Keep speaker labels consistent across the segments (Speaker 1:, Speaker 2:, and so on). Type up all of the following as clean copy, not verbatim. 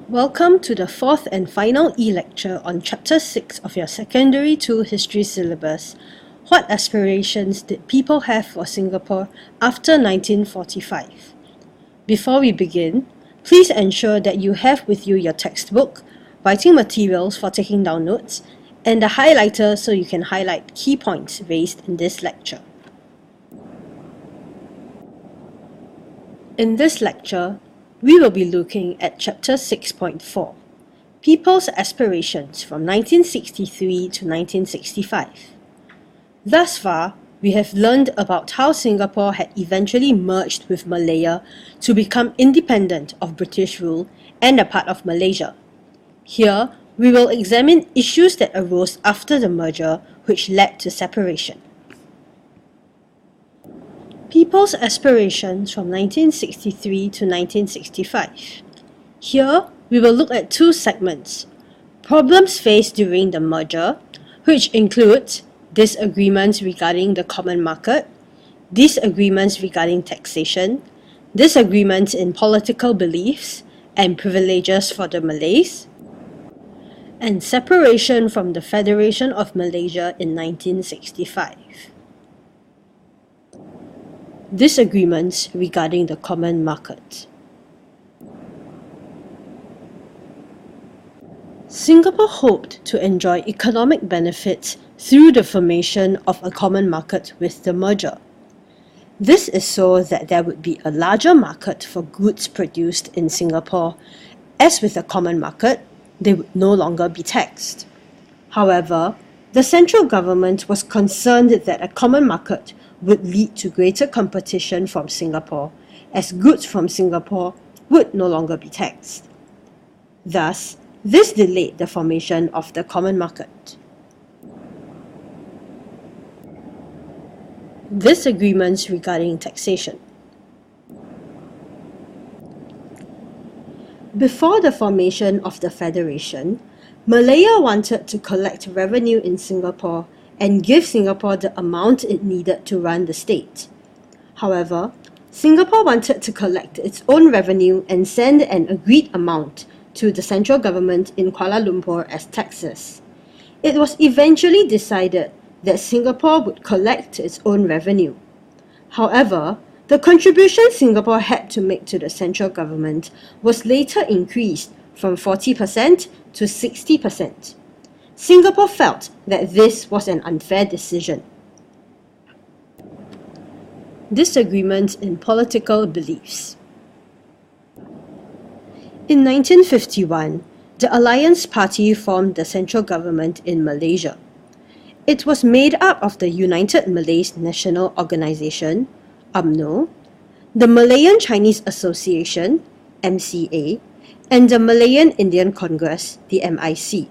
Speaker 1: Welcome to the fourth and final e-lecture on Chapter 6 of your Secondary 2 History syllabus. What aspirations did people have for Singapore after 1945? Before we begin, please ensure that you have with you your textbook, writing materials for taking down notes, and a highlighter so you can highlight key points raised in this lecture. In this lecture, we will be looking at Chapter 6.4, People's Aspirations from 1963 to 1965. Thus far, we have learned about how Singapore had eventually merged with Malaya to become independent of British rule and a part of Malaysia. Here, we will examine issues that arose after the merger which led to separation. People's Aspirations from 1963 to 1965. Here, we will look at two segments: problems faced during the merger, which includes disagreements regarding the common market, disagreements regarding taxation, disagreements in political beliefs and privileges for the Malays, and separation from the Federation of Malaysia in 1965. Disagreements regarding the common market. Singapore hoped to enjoy economic benefits through the formation of a common market with the merger. This is so that there would be a larger market for goods produced in Singapore. As with a common market, they would no longer be taxed. However, the central government was concerned that a common market would lead to greater competition from Singapore, as goods from Singapore would no longer be taxed. Thus, this delayed the formation of the common market. Disagreements regarding taxation. Before the formation of the Federation, Malaya wanted to collect revenue in Singapore and give Singapore the amount it needed to run the state. However, Singapore wanted to collect its own revenue and send an agreed amount to the central government in Kuala Lumpur as taxes. It was eventually decided that Singapore would collect its own revenue. However, the contribution Singapore had to make to the central government was later increased from 40% to 60%. Singapore felt that this was an unfair decision. Disagreements in political beliefs. In 1951, the Alliance Party formed the central government in Malaysia. It was made up of the United Malays National Organisation, UMNO, the Malayan Chinese Association, MCA, and the Malayan Indian Congress, the MIC,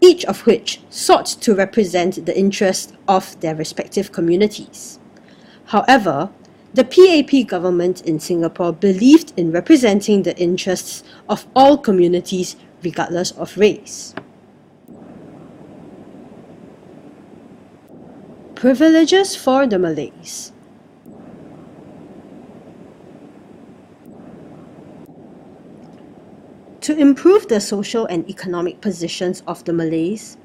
Speaker 1: each of which sought to represent the interests of their respective communities. However, the PAP government in Singapore believed in representing the interests of all communities regardless of race. Privileges for the Malays. To improve the social and economic positions of the Malays,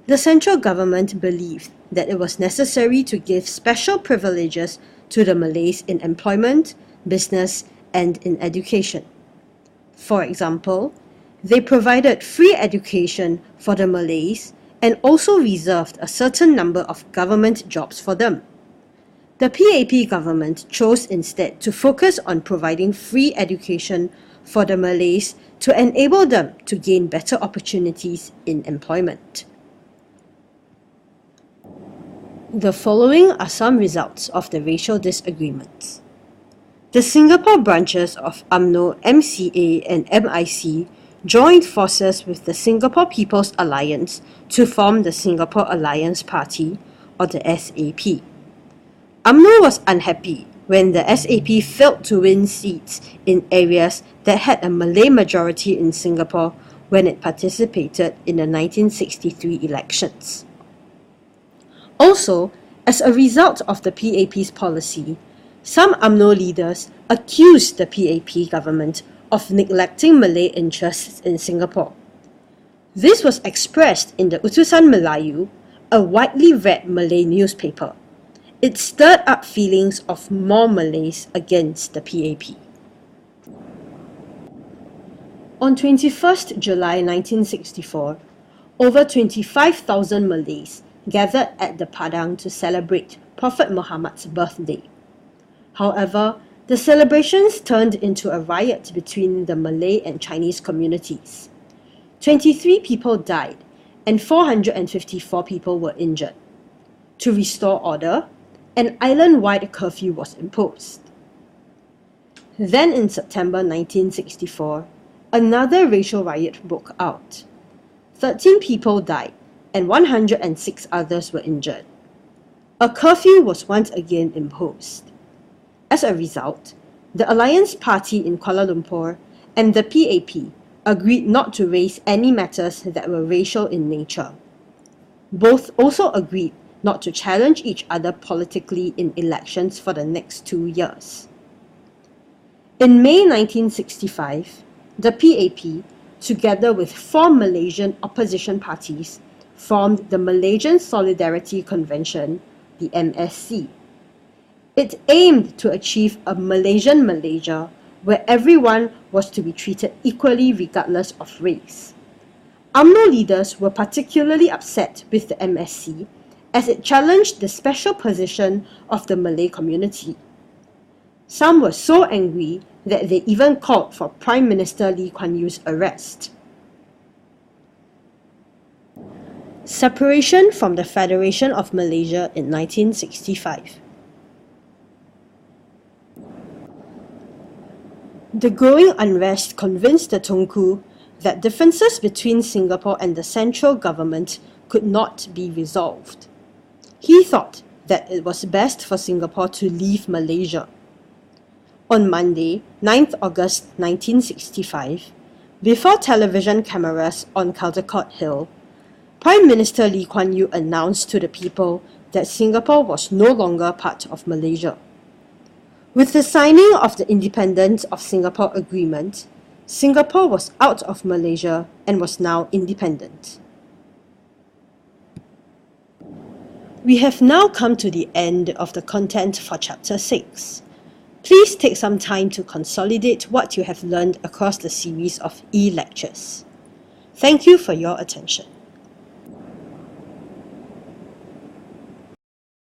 Speaker 1: the central government believed that it was necessary to give special privileges to the Malays in employment, business, and in education. For example, they provided free education for the Malays and also reserved a certain number of government jobs for them. The PAP government chose instead to focus on providing free education for the Malays to enable them to gain better opportunities in employment. The following are some results of the racial disagreements. The Singapore branches of UMNO, MCA, and MIC joined forces with the Singapore People's Alliance to form the Singapore Alliance Party, or the SAP. UMNO was unhappy when the SAP failed to win seats in areas that had a Malay majority in Singapore when it participated in the 1963 elections. Also, as a result of the PAP's policy, some UMNO leaders accused the PAP government of neglecting Malay interests in Singapore. This was expressed in the Utusan Melayu, a widely read Malay newspaper. It stirred up feelings of more Malays against the PAP. On 21st July 1964, over 25,000 Malays gathered at the Padang to celebrate Prophet Muhammad's birthday. However, the celebrations turned into a riot between the Malay and Chinese communities. 23 people died and 454 people were injured. To restore order, an island-wide curfew was imposed. Then in September 1964, another racial riot broke out. 13 people died and 106 others were injured. A curfew was once again imposed. As a result, the Alliance Party in Kuala Lumpur and the PAP agreed not to raise any matters that were racial in nature. Both also agreed not to challenge each other politically in elections for the next 2 years. In May 1965, the PAP, together with 4 Malaysian opposition parties, formed the Malaysian Solidarity Convention, the MSC. It aimed to achieve a Malaysian Malaysia where everyone was to be treated equally regardless of race. UMNO leaders were particularly upset with the MSC as it challenged the special position of the Malay community. Some were so angry that they even called for Prime Minister Lee Kuan Yew's arrest. Separation from the Federation of Malaysia in 1965. The growing unrest convinced the Tunku that differences between Singapore and the central government could not be resolved. He thought that it was best for Singapore to leave Malaysia. On Monday, 9th August 1965, before television cameras on Caldecott Hill, Prime Minister Lee Kuan Yew announced to the people that Singapore was no longer part of Malaysia. With the signing of the Independence of Singapore Agreement, Singapore was out of Malaysia and was now independent. We have now come to the end of the content for Chapter 6. Please take some time to consolidate what you have learned across the series of e-lectures. Thank you for your attention.